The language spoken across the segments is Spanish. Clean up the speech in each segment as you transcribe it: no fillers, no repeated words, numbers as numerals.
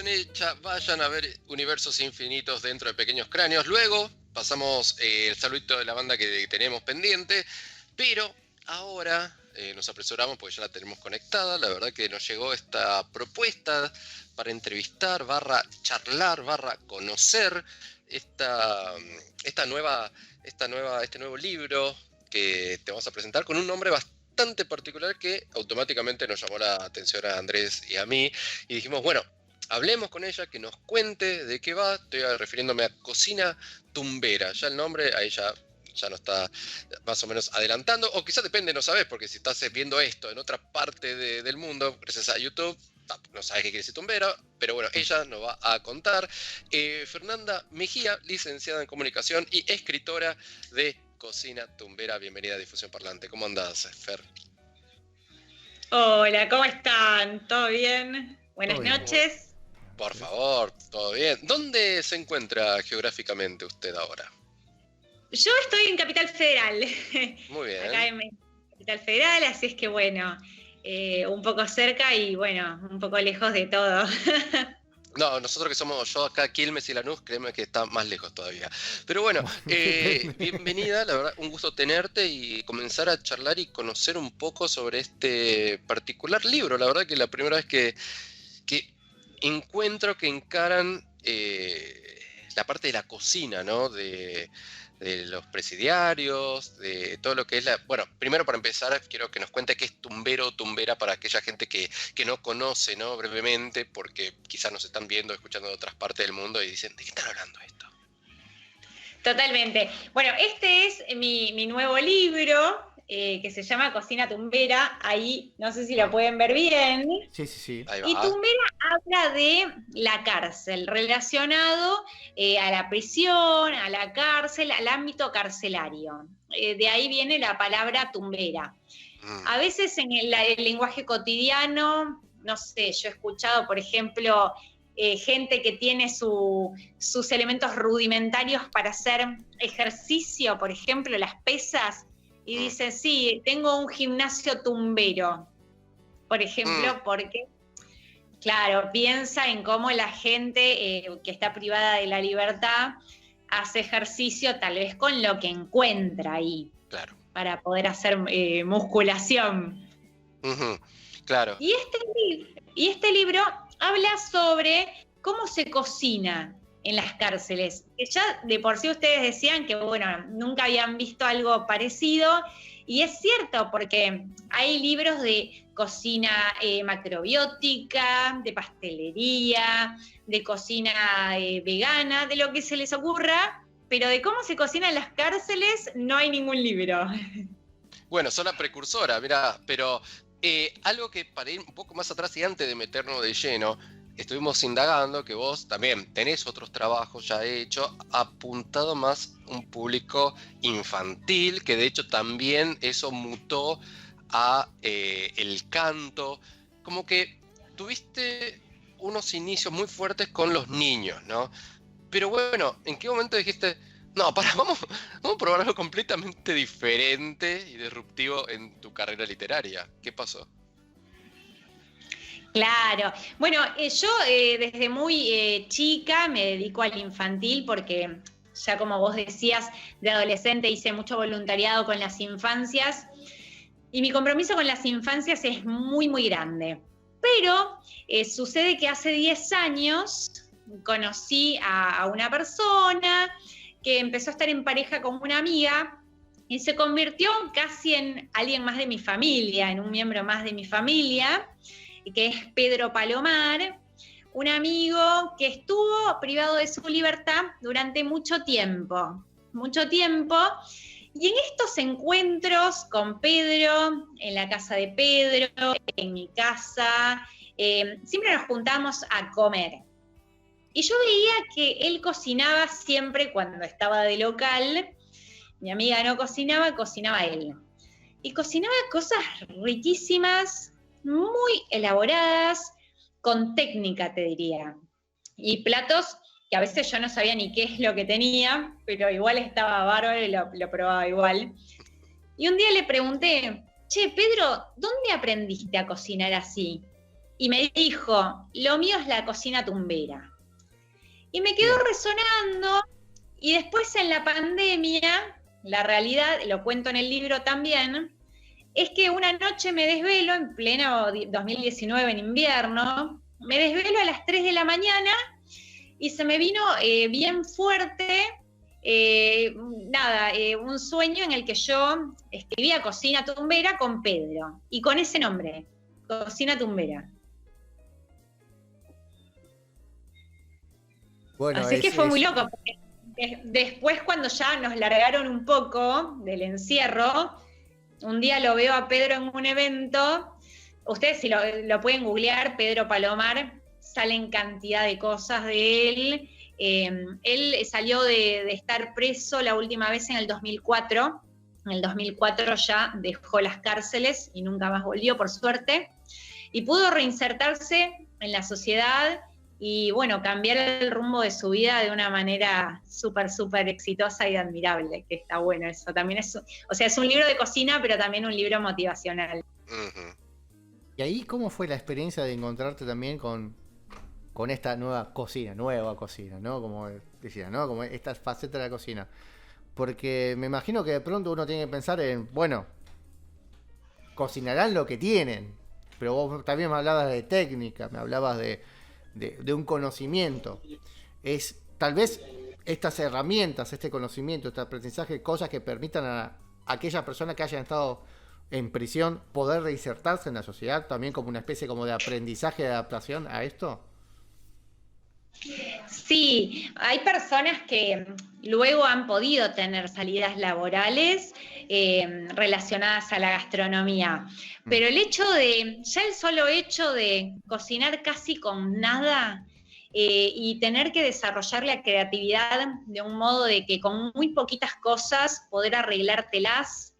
introducción hecha, vayan a ver Universos Infinitos dentro de Pequeños Cráneos. Luego pasamos el saludito de la banda que tenemos pendiente, pero ahora nos apresuramos porque ya la tenemos conectada. La verdad que nos llegó esta propuesta para entrevistar, charlar, conocer este nuevo libro que te vamos a presentar con un nombre bastante particular que automáticamente nos llamó la atención a Andrés y a mí, y dijimos, bueno, hablemos con ella, que nos cuente de qué va. Estoy refiriéndome a Cocina Tumbera. Ya el nombre, ahí ya nos está más o menos adelantando, o quizás depende, no sabes, porque si estás viendo esto en otra parte del mundo, gracias a YouTube, no sabes qué quiere decir Tumbera, pero bueno, ella nos va a contar. Fernanda Mejía, licenciada en Comunicación y escritora de Cocina Tumbera. Bienvenida a Difusión Parlante. ¿Cómo andás, Fer? Hola, ¿cómo están? ¿Todo bien? Buenas noches. Por favor, todo bien. ¿Dónde se encuentra geográficamente usted ahora? Yo estoy en Capital Federal. Muy bien. Acá en Capital Federal, así es que bueno, un poco cerca y bueno, un poco lejos de todo. No, nosotros que somos, yo acá, Quilmes y Lanús, créeme que está más lejos todavía. Pero bueno, bienvenida, la verdad, un gusto tenerte y comenzar a charlar y conocer un poco sobre este particular libro. La verdad que la primera vez que encuentro que encaran la parte de la cocina, ¿no? De los presidiarios, de todo lo que es Bueno, primero para empezar, quiero que nos cuente qué es tumbero o tumbera para aquella gente que no conoce, ¿no? Brevemente, porque quizás nos están viendo, escuchando de otras partes del mundo y dicen, ¿de qué están hablando esto? Totalmente. Bueno, este es mi nuevo libro, que se llama Cocina Tumbera. Ahí, no sé si lo pueden ver bien. Sí. Ahí va. Y Tumbera habla de la cárcel, relacionado a la prisión, a la cárcel, al ámbito carcelario. De ahí viene la palabra tumbera. A veces en el lenguaje cotidiano, no sé, yo he escuchado, por ejemplo, gente que tiene sus elementos rudimentarios para hacer ejercicio, por ejemplo, las pesas, y dicen, sí, tengo un gimnasio tumbero, por ejemplo, porque, claro, piensa en cómo la gente que está privada de la libertad hace ejercicio tal vez con lo que encuentra ahí, claro, para poder hacer musculación. Claro. Y este libro habla sobre cómo se cocina en las cárceles. Que ya de por sí ustedes decían que, bueno, nunca habían visto algo parecido, y es cierto, porque hay libros de cocina macrobiótica, de pastelería, de cocina vegana, de lo que se les ocurra, pero de cómo se cocina en las cárceles no hay ningún libro. Bueno, son la precursora, mirá, pero algo que para ir un poco más atrás y antes de meternos de lleno, estuvimos indagando que vos también tenés otros trabajos ya hechos, apuntado más un público infantil, que de hecho también eso mutó a el canto, como que tuviste unos inicios muy fuertes con los niños, ¿no? Pero bueno, ¿en qué momento dijiste, no, vamos a probar algo completamente diferente y disruptivo en tu carrera literaria? ¿Qué pasó? Claro. Bueno, yo desde muy chica me dedico al infantil porque ya como vos decías, de adolescente hice mucho voluntariado con las infancias y mi compromiso con las infancias es muy, muy grande. Pero sucede que hace 10 años conocí a una persona que empezó a estar en pareja con una amiga y se convirtió casi en alguien más de mi familia, en un miembro más de mi familia, que es Pedro Palomar, un amigo que estuvo privado de su libertad durante mucho tiempo, y en estos encuentros con Pedro, en la casa de Pedro, en mi casa, siempre nos juntamos a comer. Y yo veía que él cocinaba siempre cuando estaba de local, mi amiga no cocinaba, cocinaba él. Y cocinaba cosas riquísimas, muy elaboradas, con técnica, te diría. Y platos que a veces yo no sabía ni qué es lo que tenía, pero igual estaba bárbaro y lo probaba igual. Y un día le pregunté, che, Pedro, ¿dónde aprendiste a cocinar así? y me dijo, lo mío es la cocina tumbera. Y me quedó Bien. resonando, y después en la pandemia, la realidad, lo cuento en el libro también, es que una noche me desvelo, en pleno 2019, en invierno, me desvelo a las 3 de la mañana y se me vino bien fuerte, un sueño en el que yo escribía Cocina Tumbera con Pedro, y con ese nombre, Cocina Tumbera. Bueno, Así que fue muy loco, porque después cuando ya nos largaron un poco del encierro, un día lo veo a Pedro en un evento, ustedes si lo pueden googlear, Pedro Palomar, salen cantidad de cosas de él. Él salió de estar preso la última vez en el 2004, en el 2004 ya dejó las cárceles y nunca más volvió, por suerte, y pudo reinsertarse en la sociedad y, bueno, cambiar el rumbo de su vida de una manera súper, súper exitosa y admirable, que está bueno eso. También es un libro de cocina, pero también un libro motivacional. Ujú. ¿Y ahí cómo fue la experiencia de encontrarte también con esta nueva cocina, ¿no? Como decía, ¿no? Como esta faceta de la cocina. Porque me imagino que de pronto uno tiene que pensar en, bueno, cocinarán lo que tienen, pero vos también me hablabas de técnica, me hablabas de un conocimiento. Es tal vez estas herramientas, este conocimiento, este aprendizaje, cosas que permitan a aquellas personas que hayan estado en prisión poder reinsertarse en la sociedad, también como una especie como de aprendizaje, de adaptación a esto. Sí, hay personas que luego han podido tener salidas laborales relacionadas a la gastronomía, pero ya el solo hecho de cocinar casi con nada y tener que desarrollar la creatividad de un modo de que con muy poquitas cosas poder arreglártelas.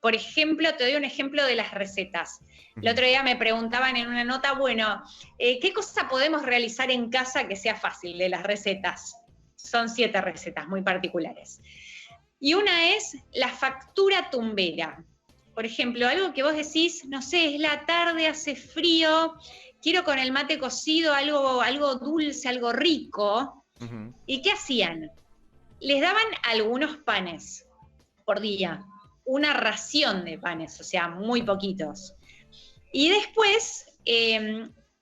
Por ejemplo, te doy un ejemplo de las recetas. El otro día me preguntaban en una nota, bueno, ¿qué cosa podemos realizar en casa que sea fácil de las recetas? Son 7 recetas muy particulares. Y una es la factura tumbera. Por ejemplo, algo que vos decís, no sé, es la tarde, hace frío, quiero con el mate cocido algo dulce, algo rico. Uh-huh. ¿Y qué hacían? Les daban algunos panes por día, una ración de panes, o sea, muy poquitos. Y después,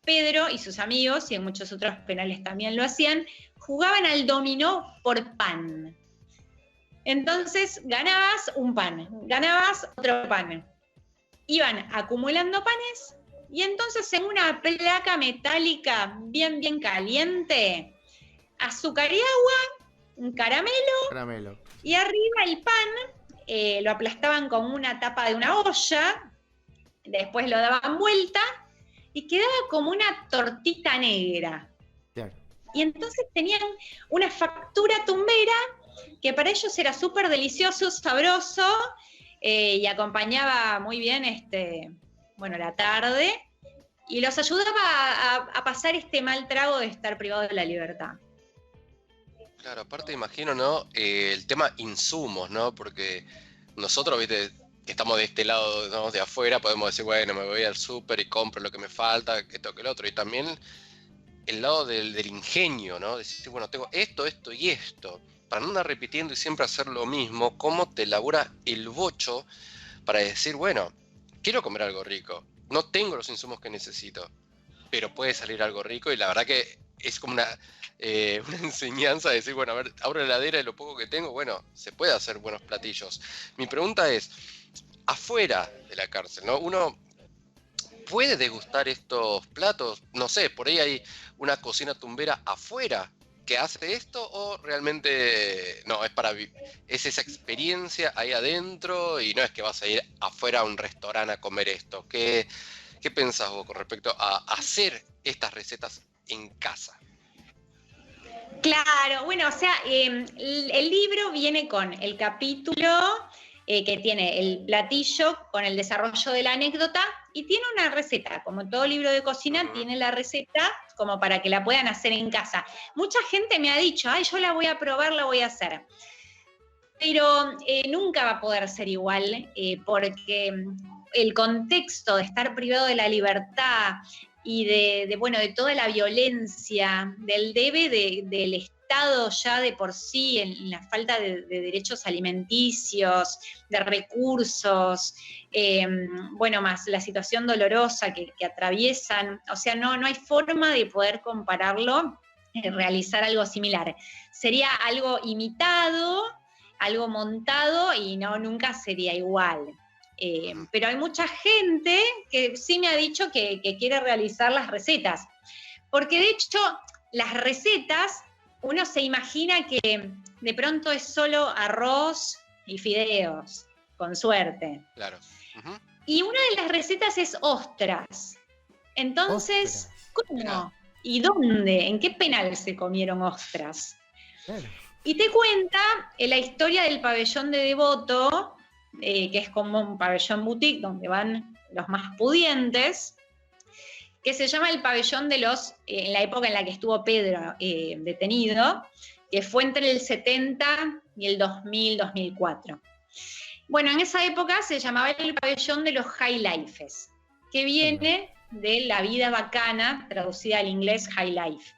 Pedro y sus amigos, y en muchos otros penales también lo hacían, jugaban al dominó por pan. Entonces, ganabas un pan, ganabas otro pan. Iban acumulando panes y entonces en una placa metálica bien, bien caliente, azúcar y agua, un caramelo. Y arriba el pan lo aplastaban con una tapa de una olla, después lo daban vuelta y quedaba como una tortita negra. Claro. Y entonces tenían una factura tumbera que para ellos era súper delicioso, sabroso y acompañaba muy bien la tarde y los ayudaba a pasar este mal trago de estar privado de la libertad. Claro, aparte imagino, ¿no? El tema insumos, ¿no? Porque nosotros, viste, que estamos de este lado, ¿no? De afuera, podemos decir, bueno, me voy al súper y compro lo que me falta, esto, que lo otro. Y también el lado del ingenio, ¿no? Decir, bueno, tengo esto y esto. Para no andar repitiendo y siempre hacer lo mismo, ¿cómo te elabora el bocho para decir, bueno, quiero comer algo rico, no tengo los insumos que necesito, pero puede salir algo rico? Y la verdad que es como una enseñanza de decir, bueno, a ver, abro la heladera y lo poco que tengo, bueno, se puede hacer buenos platillos. Mi pregunta es, afuera de la cárcel, ¿no? Uno puede degustar estos platos, no sé, por ahí hay una cocina tumbera afuera que hace esto, o realmente no, es esa experiencia ahí adentro y no es que vas a ir afuera a un restaurante a comer esto. ¿Qué pensás vos con respecto a hacer estas recetas en casa? Claro, bueno, o sea, el libro viene con el capítulo que tiene el platillo con el desarrollo de la anécdota y tiene una receta, como todo libro de cocina, tiene la receta como para que la puedan hacer en casa. Mucha gente me ha dicho, ay, yo la voy a probar, la voy a hacer. Pero nunca va a poder ser igual porque el contexto de estar privado de la libertad y de toda la violencia, del debe del Estado ya de por sí, en la falta de derechos alimenticios, de recursos, más la situación dolorosa que atraviesan. O sea, no hay forma de poder compararlo, realizar algo similar. Sería algo imitado, algo montado y nunca sería igual. Pero hay mucha gente que sí me ha dicho que quiere realizar las recetas, porque de hecho las recetas uno se imagina que de pronto es solo arroz y fideos, con suerte. Claro. Y una de las recetas es ostras. Entonces, ¿cómo? Mirá. ¿Y dónde? ¿En qué penal se comieron ostras? Claro. Y te cuenta la historia del pabellón de Devoto, que es como un pabellón boutique donde van los más pudientes, que se llama el pabellón de los, en la época en la que estuvo Pedro detenido, que fue entre el 70 y el 2000-2004. Bueno, en esa época se llamaba el pabellón de los high lifes, que viene de la vida bacana, traducida al inglés high life.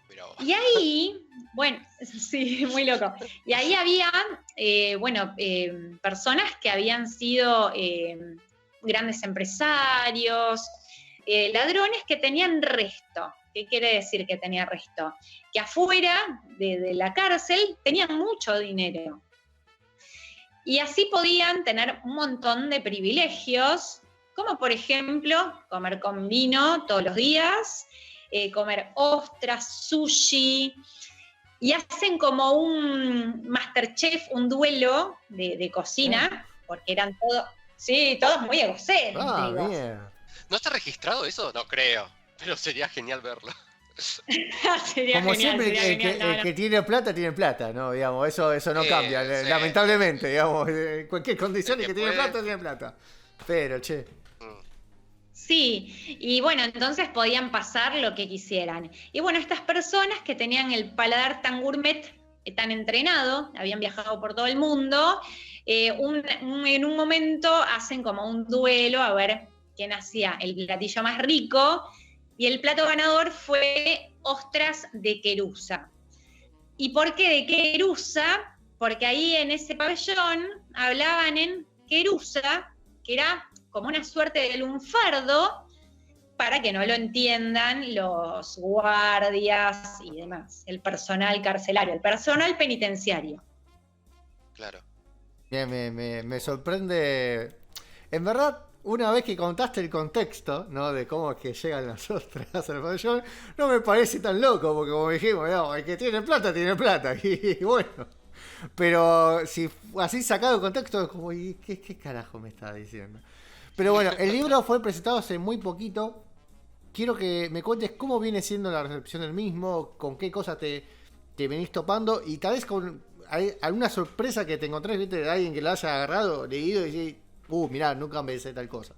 Pero... Y ahí, bueno, sí, muy loco. Y ahí había, personas que habían sido grandes empresarios, ladrones que tenían resto. ¿Qué quiere decir que tenía resto? Que afuera de la cárcel tenían mucho dinero. Y así podían tener un montón de privilegios, como por ejemplo comer con vino todos los días, comer ostras, sushi, y hacen como un Masterchef, un duelo de cocina, porque eran todos muy egocéntricos. Ah, bien. ¿No está registrado eso? No creo, pero sería genial verlo. Sería Como genial, siempre, sería genial. el que tiene plata, ¿no? Digamos, eso no cambia, sí. lamentablemente, digamos, en cualquier condición, el que tiene puede. plata, tiene plata. Pero, che. Sí, y bueno, entonces podían pasar lo que quisieran. Y bueno, estas personas que tenían el paladar tan gourmet, tan entrenado, habían viajado por todo el mundo, en un momento hacen como un duelo a ver quién hacía el platillo más rico, y el plato ganador fue ostras de querusa. ¿Y por qué de querusa? Porque ahí en ese pabellón hablaban en querusa, que era como una suerte de lunfardo, para que no lo entiendan los guardias y demás, el personal carcelario, el personal penitenciario. Claro. Bien, me sorprende. En verdad, una vez que contaste el contexto, ¿no? De cómo es que llegan las ostras al pabellón, no me parece tan loco, porque como dijimos, no, el que tiene plata, tiene plata. Y bueno. Pero si así sacado el contexto, es como, ¿y qué carajo me está diciendo? Pero bueno, el libro fue presentado hace muy poquito. Quiero que me cuentes cómo viene siendo la recepción del mismo, con qué cosas te venís topando, y tal vez con alguna sorpresa que te encontrás, ¿viste? De alguien que lo haya agarrado, leído y decís, mirá, nunca me pensé tal cosa.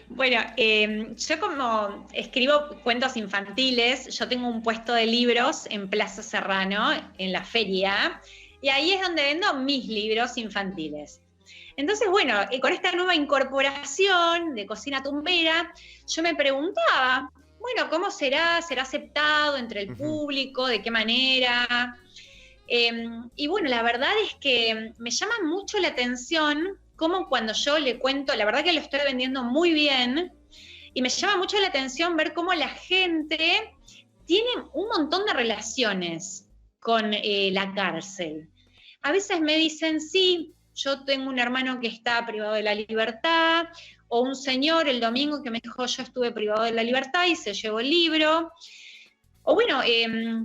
Bueno, yo como escribo cuentos infantiles, yo tengo un puesto de libros en Plaza Serrano, en la feria, y ahí es donde vendo mis libros infantiles. Entonces, bueno, con esta nueva incorporación de Cocina Tumbera, yo me preguntaba, bueno, ¿cómo será? ¿Será aceptado entre el público? ¿De qué manera? Y bueno, la verdad es que me llama mucho la atención cómo cuando yo le cuento, la verdad que lo estoy vendiendo muy bien, y me llama mucho la atención ver cómo la gente tiene un montón de relaciones con la cárcel. A veces me dicen, sí, yo tengo un hermano que está privado de la libertad, o un señor el domingo que me dijo, yo estuve privado de la libertad y se llevó el libro. O bueno,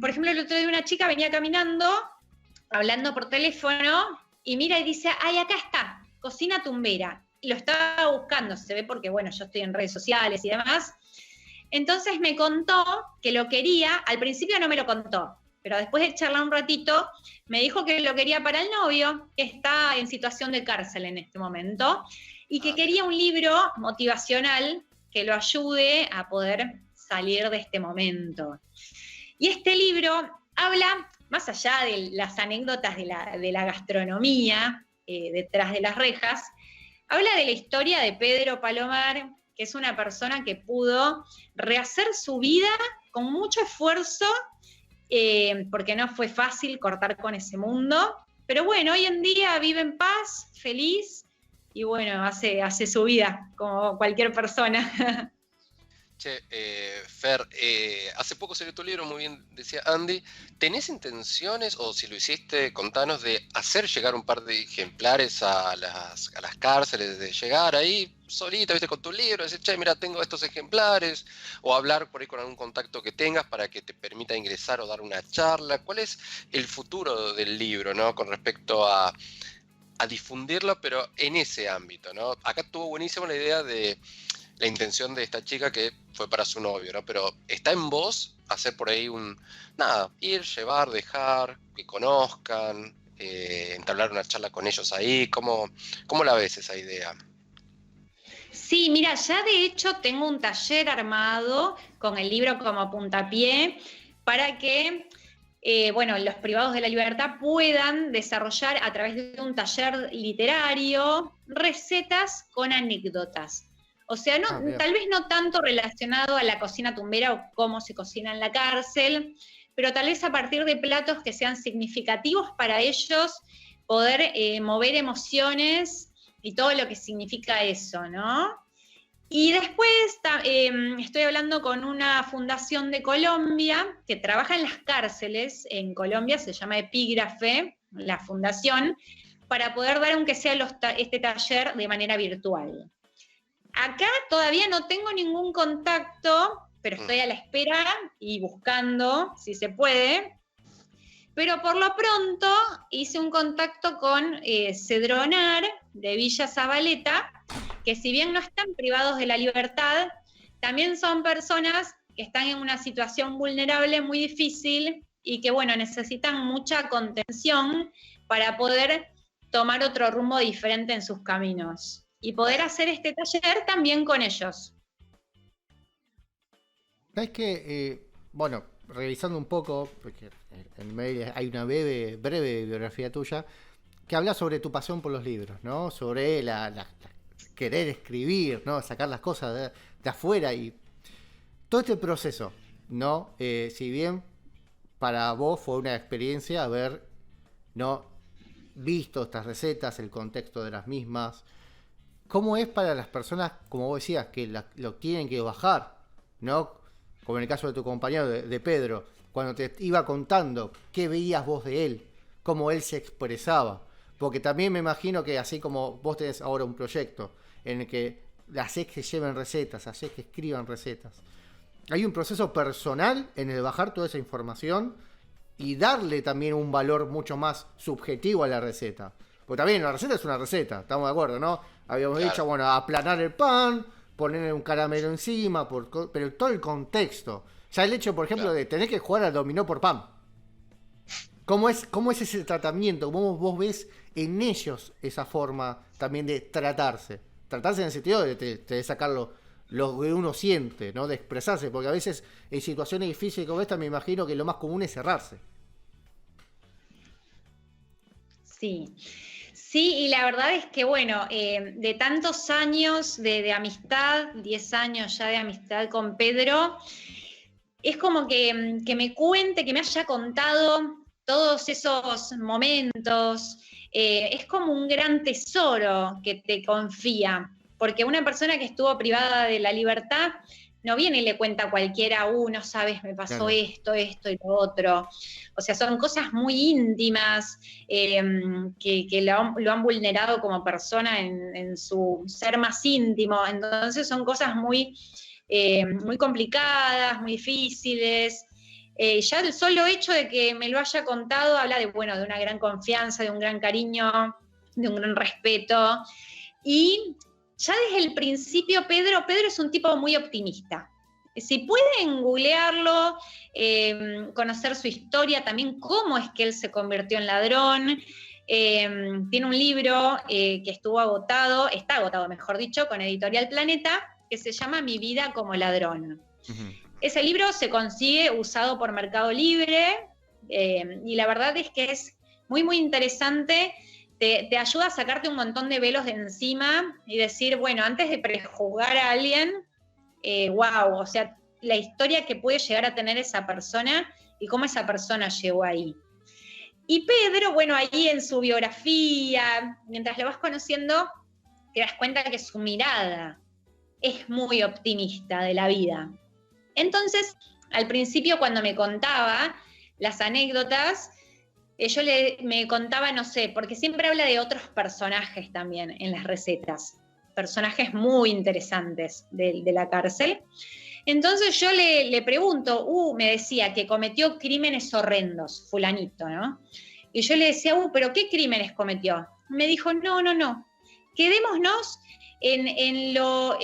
por ejemplo, el otro día una chica venía caminando, hablando por teléfono, y mira y dice, ay, acá está, Cocina Tumbera. Y lo estaba buscando, se ve porque, bueno, yo estoy en redes sociales y demás. Entonces me contó que lo quería, al principio no me lo contó, pero después de charlar un ratito, me dijo que lo quería para el novio, que está en situación de cárcel en este momento, y que quería un libro motivacional que lo ayude a poder salir de este momento. Y este libro habla, más allá de las anécdotas de la gastronomía detrás de las rejas, habla de la historia de Pedro Palomar, que es una persona que pudo rehacer su vida con mucho esfuerzo, porque no fue fácil cortar con ese mundo. Pero bueno, hoy en día vive en paz, feliz, y bueno, hace su vida como cualquier persona. Che, Fer, hace poco salió tu libro, muy bien decía Andy. ¿Tenés intenciones, o si lo hiciste, contanos, de hacer llegar un par de ejemplares a las cárceles, de llegar ahí solita, viste, con tu libro, decir, che, mira, tengo estos ejemplares, o hablar por ahí con algún contacto que tengas para que te permita ingresar o dar una charla? ¿Cuál es el futuro del libro, ¿no? Con respecto a difundirlo, pero en ese ámbito, ¿no? Acá estuvo buenísima la idea de la intención de esta chica que fue para su novio, ¿no? Pero está en vos hacer por ahí ir, llevar, dejar, que conozcan, entablar una charla con ellos ahí. ¿Cómo la ves esa idea? Sí, mira, ya de hecho tengo un taller armado con el libro como puntapié para que los privados de la libertad puedan desarrollar a través de un taller literario recetas con anécdotas. O sea, tal vez no tanto relacionado a la cocina tumbera o cómo se cocina en la cárcel, pero tal vez a partir de platos que sean significativos para ellos, poder mover emociones y todo lo que significa eso, ¿no? Y después estoy hablando con una fundación de Colombia que trabaja en las cárceles en Colombia, se llama Epígrafe, la fundación, para poder dar aunque sea este taller de manera virtual. Acá todavía no tengo ningún contacto, pero estoy a la espera y buscando si se puede. Pero por lo pronto hice un contacto con Cedronar de Villa Zabaleta, que si bien no están privados de la libertad, también son personas que están en una situación vulnerable muy difícil y que, bueno, necesitan mucha contención para poder tomar otro rumbo diferente en sus caminos. Y poder hacer este taller también con ellos. ¿Sabes qué? Revisando un poco, porque en el mail hay una breve biografía tuya, que habla sobre tu pasión por los libros, ¿no? Sobre querer escribir, ¿no? Sacar las cosas de afuera y todo este proceso, ¿no? Si bien para vos fue una experiencia haber, ¿no?, visto estas recetas, el contexto de las mismas, ¿cómo es para las personas, como vos decías, que lo tienen que bajar, ¿no? Como en el caso de tu compañero, de Pedro, cuando te iba contando qué veías vos de él, cómo él se expresaba. Porque también me imagino que así como vos tenés ahora un proyecto en el que hacés que lleven recetas, hacés que escriban recetas, hay un proceso personal en el bajar toda esa información y darle también un valor mucho más subjetivo a la receta. Porque también la receta es una receta, estamos de acuerdo, ¿no? Habíamos dicho, bueno, aplanar el pan, ponerle un caramelo encima, pero todo el contexto. Ya el hecho, por ejemplo, de tener que jugar al dominó por pan. ¿Cómo es ese tratamiento? ¿Cómo vos ves en ellos esa forma también de tratarse? Tratarse en el sentido de sacar lo que uno siente, ¿no? De expresarse, porque a veces en situaciones difíciles como esta me imagino que lo más común es cerrarse. Sí. Sí, y la verdad es que, bueno, de tantos años de amistad, 10 años ya de amistad con Pedro, es como que me cuente, que me haya contado todos esos momentos, es como un gran tesoro que te confía, porque una persona que estuvo privada de la libertad no viene y le cuenta a cualquiera, no sabes, me pasó esto y lo otro. O sea, son cosas muy íntimas que lo han vulnerado como persona en su ser más íntimo. Entonces son cosas muy complicadas, muy difíciles. Ya el solo hecho de que me lo haya contado habla de una gran confianza, de un gran cariño, de un gran respeto. Y ya desde el principio Pedro es un tipo muy optimista. Si pueden googlearlo, conocer su historia, también cómo es que él se convirtió en ladrón. Tiene un libro que está agotado, mejor dicho, con Editorial Planeta, que se llama Mi vida como ladrón. Uh-huh. Ese libro se consigue usado por Mercado Libre y la verdad es que es muy, muy interesante. te ayuda a sacarte un montón de velos de encima y decir, bueno, antes de prejuzgar a alguien, wow, o sea, la historia que puede llegar a tener esa persona y cómo esa persona llegó ahí. Y Pedro, bueno, ahí en su biografía, mientras lo vas conociendo, te das cuenta que su mirada es muy optimista de la vida. Entonces, al principio cuando me contaba las anécdotas, me contaba, no sé, porque siempre habla de otros personajes también en las recetas, personajes muy interesantes de la cárcel. Entonces yo le pregunto, me decía que cometió crímenes horrendos, fulanito, ¿no? Y yo le decía, ¿pero qué crímenes cometió? Me dijo, no, quedémonos en lo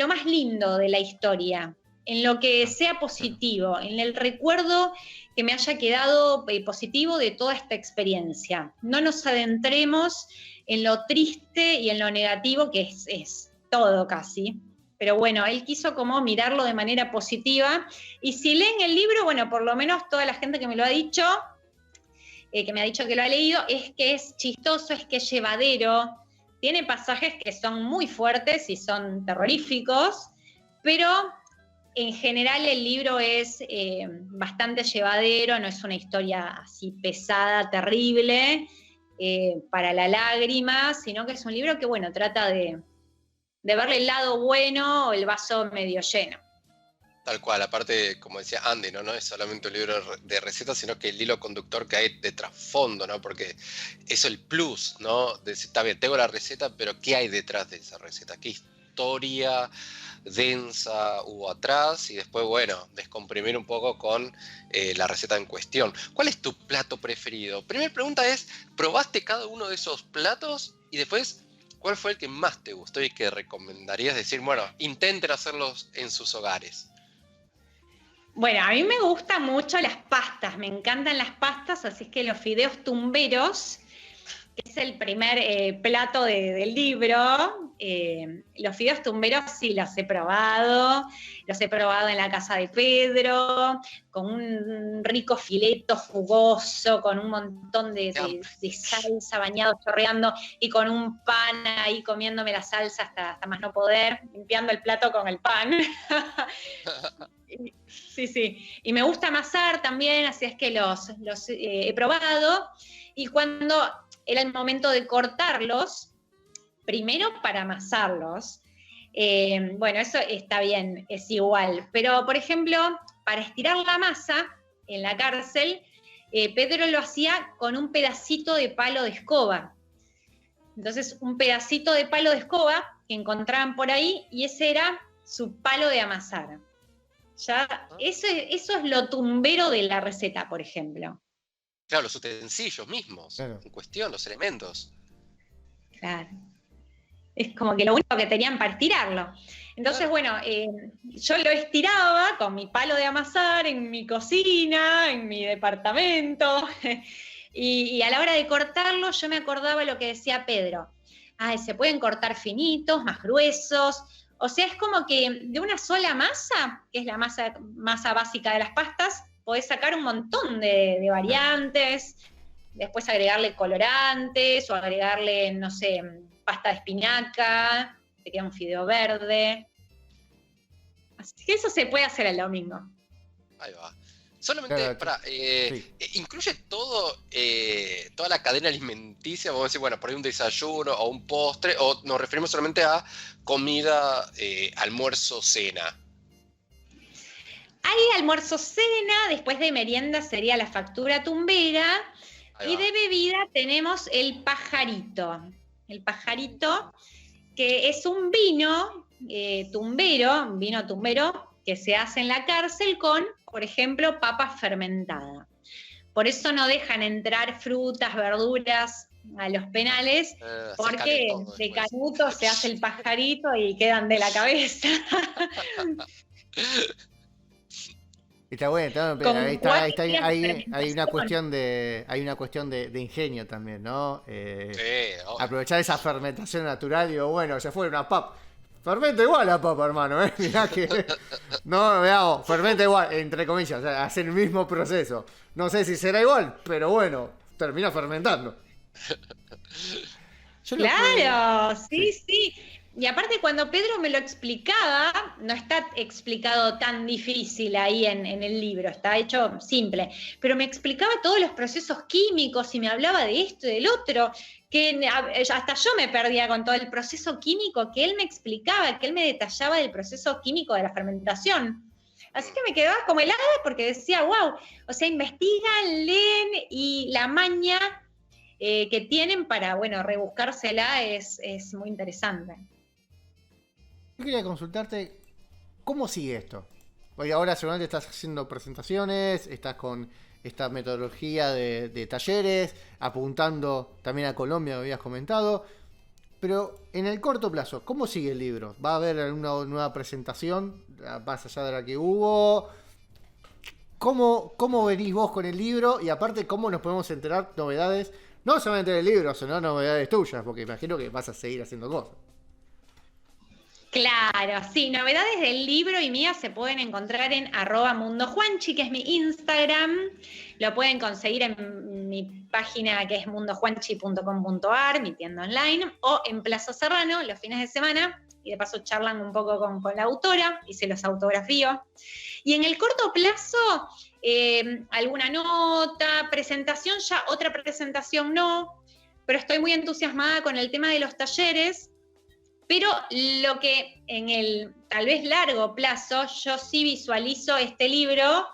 más lindo de la historia, en lo que sea positivo, en el recuerdo que me haya quedado positivo de toda esta experiencia. No nos adentremos en lo triste y en lo negativo, que es todo casi. Pero bueno, él quiso como mirarlo de manera positiva. Y si leen el libro, bueno, por lo menos toda la gente que me lo ha dicho, que me ha dicho que lo ha leído, es que es chistoso, es que es llevadero. Tiene pasajes que son muy fuertes y son terroríficos, pero en general el libro es bastante llevadero, no es una historia así pesada, terrible, para la lágrima, sino que es un libro que, bueno, trata de verle el lado bueno o el vaso medio lleno. Tal cual, aparte, como decía Andy, no es solamente un libro de recetas, sino que el hilo conductor que hay de trasfondo, ¿no? Porque eso es el plus, ¿no? De decir, está bien, tengo la receta, pero ¿qué hay detrás de esa receta? ¿Qué historia densa hubo atrás? Y después, bueno, descomprimir un poco con la receta en cuestión. ¿Cuál es tu plato preferido? Primera pregunta es, ¿probaste cada uno de esos platos? Y después, ¿cuál fue el que más te gustó y que recomendarías decir, bueno, intenten hacerlos en sus hogares? Bueno, a mí me gustan mucho las pastas, me encantan las pastas, así que los fideos tumberos, que es el primer plato del libro, los fideos tumberos sí los he probado en la casa de Pedro, con un rico fileto jugoso, con un montón de salsa bañado, chorreando, y con un pan ahí comiéndome la salsa hasta más no poder, limpiando el plato con el pan. Sí. Y me gusta amasar también, así es que los he probado. Y cuando era el momento de cortarlos, primero para amasarlos, bueno, eso está bien, es igual. Pero, por ejemplo, para estirar la masa en la cárcel, Pedro lo hacía con un pedacito de palo de escoba. Entonces, un pedacito de palo de escoba que encontraban por ahí, y ese era su palo de amasar. Ya, eso es lo tumbero de la receta, por ejemplo. Claro, los utensilios mismos, claro, en cuestión, los elementos. Claro. Es como que lo único que tenían para estirarlo. Entonces, bueno, yo lo estiraba con mi palo de amasar en mi cocina, en mi departamento, y a la hora de cortarlo yo me acordaba lo que decía Pedro. Se pueden cortar finitos, más gruesos. O sea, es como que de una sola masa, que es la masa básica de las pastas, podés sacar un montón de variantes, después agregarle colorantes o agregarle, no sé, pasta de espinaca, te queda un fideo verde. Así que eso se puede hacer el domingo. Ahí va. Solamente, incluye todo, toda la cadena alimenticia, vamos a decir, bueno, por ahí un desayuno o un postre, o nos referimos solamente a comida, almuerzo, cena. Hay almuerzo, cena, después de merienda sería la factura tumbera, y de bebida tenemos el pajarito. El pajarito, que es un vino tumbero, un vino tumbero, que se hace en la cárcel con, por ejemplo, papa fermentada. Por eso no dejan entrar frutas, verduras a los penales, porque de canuto se hace el pajarito y quedan de la cabeza. Está bueno, hay una cuestión de ingenio también, ¿no? Aprovechar esa fermentación natural, digo, bueno, se fue una papa. Fermenta igual la papa, hermano, mirá que... No, veamos, fermenta igual, entre comillas, o sea, hace el mismo proceso. No sé si será igual, pero bueno, termina fermentando. Yo lo que... Claro, sí, Sí. sí. Y aparte cuando Pedro me lo explicaba, no está explicado tan difícil ahí en el libro, está hecho simple, pero me explicaba todos los procesos químicos y me hablaba de esto y del otro, que hasta yo me perdía con todo el proceso químico que él me explicaba, que él me detallaba del proceso químico de la fermentación. Así que me quedaba como helada porque decía, wow, o sea, investigan, leen y la maña que tienen para, bueno, rebuscársela es muy interesante. Yo quería consultarte, ¿cómo sigue esto? Porque ahora seguramente estás haciendo presentaciones, estás con esta metodología de talleres, apuntando también a Colombia, me habías comentado. Pero en el corto plazo, ¿cómo sigue el libro? ¿Va a haber alguna nueva presentación más allá de la que hubo? ¿Cómo venís vos con el libro? Y aparte, ¿cómo nos podemos enterar novedades? No solamente del libro, sino novedades tuyas, porque imagino que vas a seguir haciendo cosas. Claro, sí, novedades del libro y mías se pueden encontrar en @mundojuanchi, que es mi Instagram. Lo pueden conseguir en mi página que es mundojuanchi.com.ar, mi tienda online, o en Plaza Serrano los fines de semana, y de paso charlan un poco con la autora y se los autografío. Y en el corto plazo, alguna nota, presentación ya, otra presentación no, pero estoy muy entusiasmada con el tema de los talleres. Pero lo que en el tal vez largo plazo yo sí visualizo este libro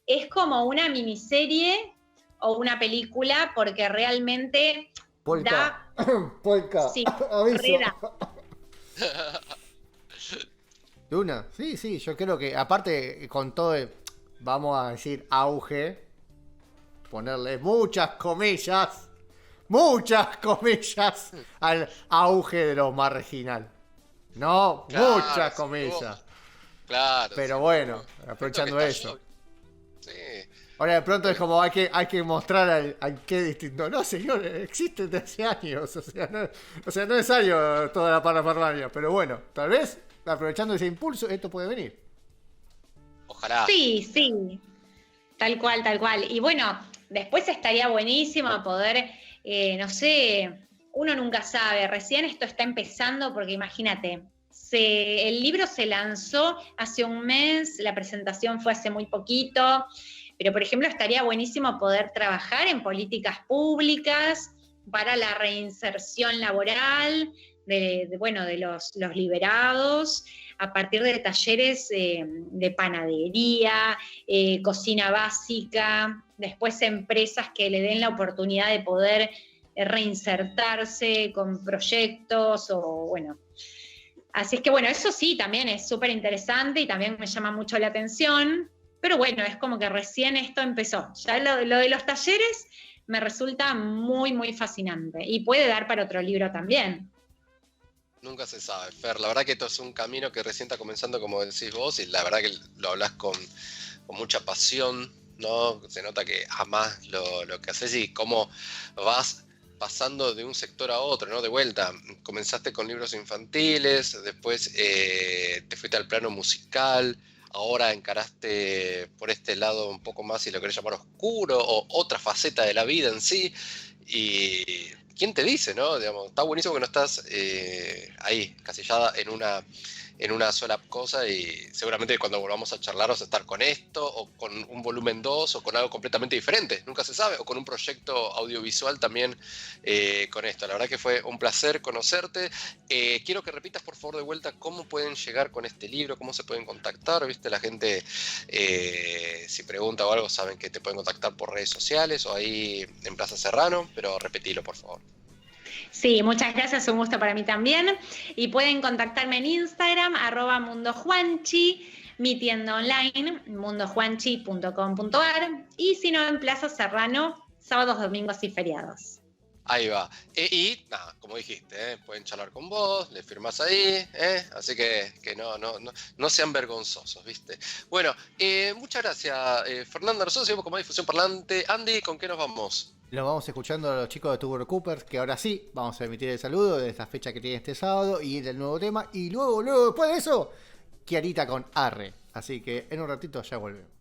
es como una miniserie o una película porque realmente Polka, da, Polka, sí, aviso. reda. Luna, sí, sí, yo creo que aparte con todo el, vamos a decir, auge, ponerle muchas comillas al auge de lo marginal. No, Claro, muchas sí, comillas. claro, sí, Pero bueno, esto que aprovechando eso. estalló. Sí, Ahora de pronto es bueno, como hay que mostrar al qué distinto. No, señor, existe desde hace años. O sea, no es necesario toda la parafernalia. Pero bueno, tal vez, aprovechando ese impulso, esto puede venir. ojalá. Sí, sí, tal cual, tal cual. Y bueno, después estaría buenísimo poder, no sé, uno nunca sabe, recién esto está empezando porque imagínate, el libro se lanzó hace un mes, la presentación fue hace muy poquito, pero por ejemplo estaría buenísimo poder trabajar en políticas públicas para la reinserción laboral bueno, de los liberados, a partir de talleres de panadería, cocina básica, después empresas que le den la oportunidad de poder reinsertarse con proyectos o bueno. Así es que bueno, eso sí, también es súper interesante y también me llama mucho la atención, pero bueno, es como que recién esto empezó. Ya lo de los talleres me resulta muy, muy fascinante y puede dar para otro libro también. Nunca se sabe, Fer. La verdad que esto es un camino que recién está comenzando, como decís vos, y la verdad que lo hablas con mucha pasión, ¿no? Se nota que amás lo que haces y cómo vas pasando de un sector a otro, ¿no? De vuelta, comenzaste con libros infantiles, después te fuiste al plano musical, ahora encaraste por este lado un poco más, si lo querés llamar oscuro, o otra faceta de la vida en sí, y ¿quién te dice, no? Digamos, está buenísimo que no estás ahí, casillada en una sola cosa y seguramente cuando volvamos a charlar vas a estar con esto o con un volumen 2 o con algo completamente diferente, nunca se sabe, o con un proyecto audiovisual también con esto. La verdad que fue un placer conocerte. Quiero que repitas por favor de vuelta cómo pueden llegar con este libro, cómo se pueden contactar, ¿viste? La gente si pregunta o algo saben que te pueden contactar por redes sociales o ahí en Plaza Serrano, pero repetilo por favor. Sí, muchas gracias, un gusto para mí también. Y pueden contactarme en Instagram, @mundojuanchi, mi tienda online, mundojuanchi.com.ar, y si no, en Plaza Serrano, sábados, domingos y feriados. Ahí va. Y nada, como dijiste, pueden charlar con vos, le firmás ahí, así que no sean vergonzosos, ¿viste? Bueno, muchas gracias, Fernanda. Nosotros seguimos con más difusión parlante. Andy, ¿con qué nos vamos? Lo vamos escuchando a los chicos de Tuber Coopers, que ahora sí vamos a emitir el saludo de esta fecha que tiene este sábado y del nuevo tema. Y luego, después de eso, Kiarita con Arre. Así que en un ratito ya volvemos.